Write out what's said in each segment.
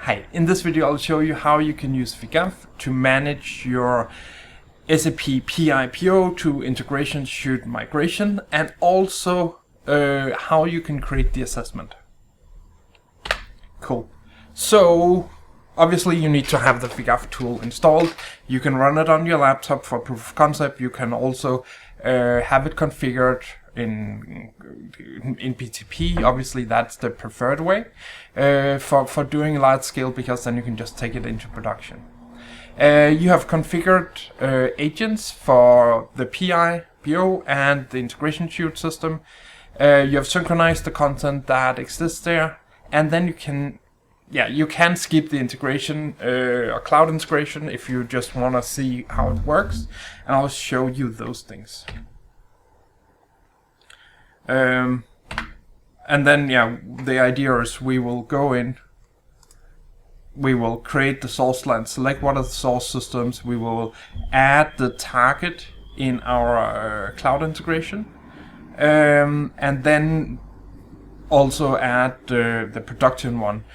Hi, in this video I'll show you how you can use Figaf to manage your SAP PIPO to integration shoot migration, and also how you can create the assessment. Cool. So obviously you need to have the Figaf tool installed. You can run it on your laptop for proof of concept. You can also have it configured in PTP. Obviously that's the preferred way for doing large scale, because then you can just take it into production. You have configured agents for the PIPO and the integration shoot system. You have synchronized the content that exists there, and then you can skip the integration or cloud integration if you just want to see how it works, and I'll show you those things. And then the idea is we will go in, we will create the source line, select one of the source systems, we will add the target in our cloud integration, and then also add the production one.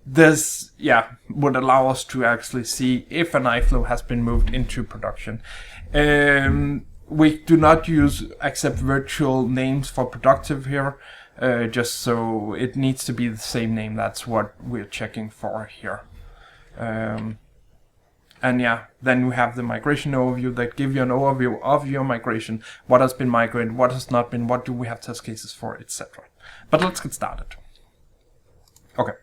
This would allow us to actually see if an iFlow has been moved into production. We do not accept virtual names for productive here, just so it needs to be the same name. That's what we're checking for here. And then we have the migration overview that give you an overview of your migration, what has been migrated, what has not been, what do we have test cases for, etc. But let's get started. Okay,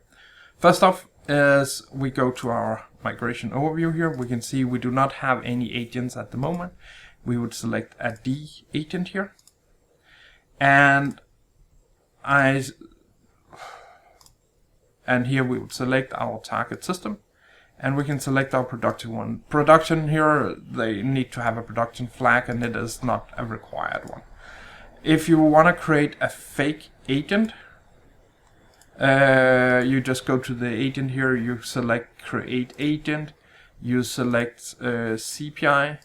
first off is we go to our migration overview here. We can see we do not have any agents at the moment. We would select a D agent here, and here we would select our target system, and we can select our productive one. Production here, they need to have a production flag, and it is not a required one. If you want to create a fake agent, you just go to the agent here, you select create agent, you select CPI,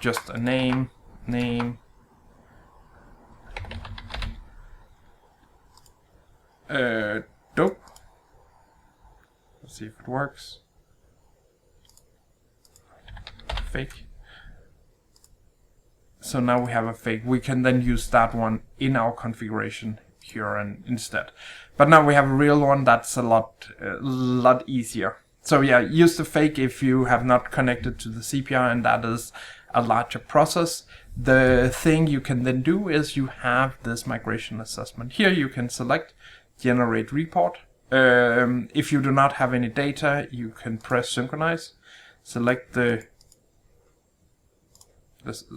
just a name, dope. Let's see if it works. Fake. So now we have a fake. We can then use that one in our configuration here and instead. But now we have a real one that's a lot easier. So use the fake if you have not connected to the CPI, and that is a larger process. The thing you can then do is you have this migration assessment. Here you can select generate report. If you do not have any data, you can press synchronize. Select the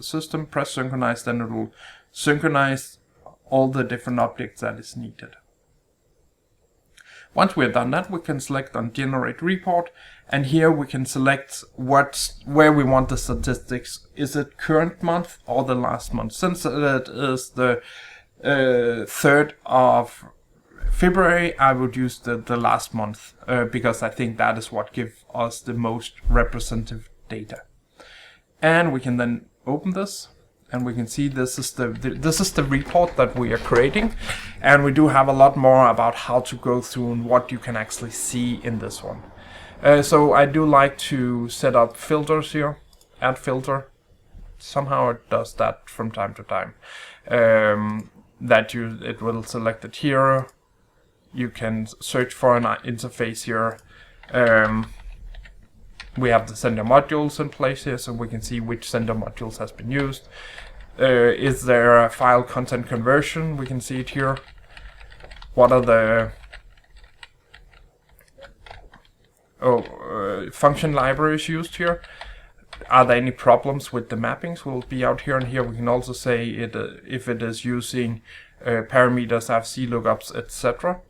system, press synchronize, then it will synchronize all the different objects that is needed. Once we've done that, we can select on generate report, and here we can select where we want the statistics. Is it current month or the last month? Since it is the 3rd of February, I would use the last month because I think that is what gives us the most representative data. And we can then open this, and we can see this is the report that we are creating, and we do have a lot more about how to go through and what you can actually see in this one. So I do like to set up filters here, add filter. Somehow it does that from time to time. It will select it here. You can search for an interface here. We have the sender modules in place here, so we can see which sender modules has been used. Is there a file content conversion? We can see it here. What are the function libraries used here? Are there any problems with the mappings? Will be out here, and here we can also say if it is using parameters, RFC lookups, etc.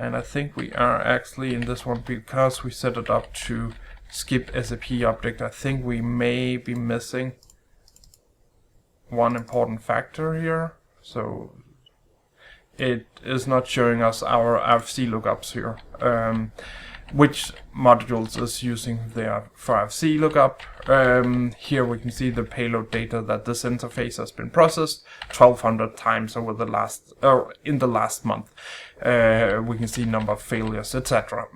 And I think we are actually in this one, because we set it up to skip SAP object, I think we may be missing one important factor here. So it is not showing us our RFC lookups here. which modules is using their 5C lookup. Here we can see the payload data that this interface has been processed 1,200 times over the last, in the last month. We can see number of failures, etc.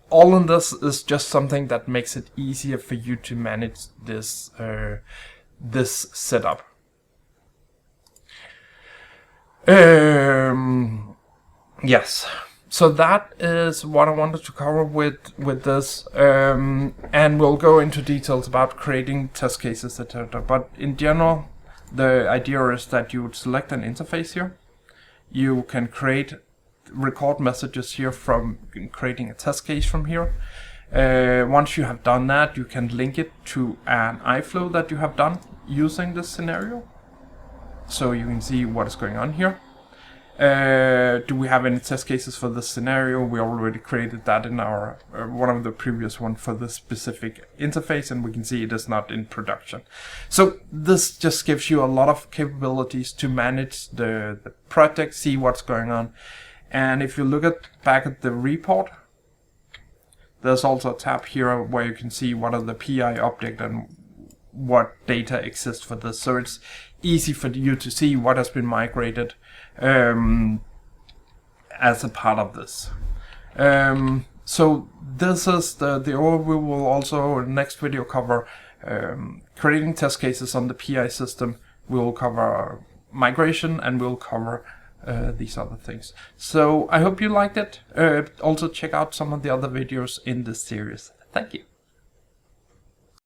All of this is just something that makes it easier for you to manage this this setup. Yes. So that is what I wanted to cover with this, and we'll go into details about creating test cases, etc. But in general, the idea is that you would select an interface here. You can record messages here from creating a test case from here. Once you have done that, you can link it to an iFlow that you have done using this scenario, so you can see what is going on here. Do we have any test cases for this scenario? We already created that in our one of the previous one for this specific interface, and we can see it is not in production. So this just gives you a lot of capabilities to manage the project, see what's going on. And if you look back at the report, there's also a tab here where you can see what are the PI object and what data exists for this. So it's easy for you to see what has been migrated as a part of this. So this is the overview. We will also in the next video cover creating test cases on the PI system. We will cover migration, and we'll cover these other things. So I hope you liked it. Also check out some of the other videos in this series. Thank you.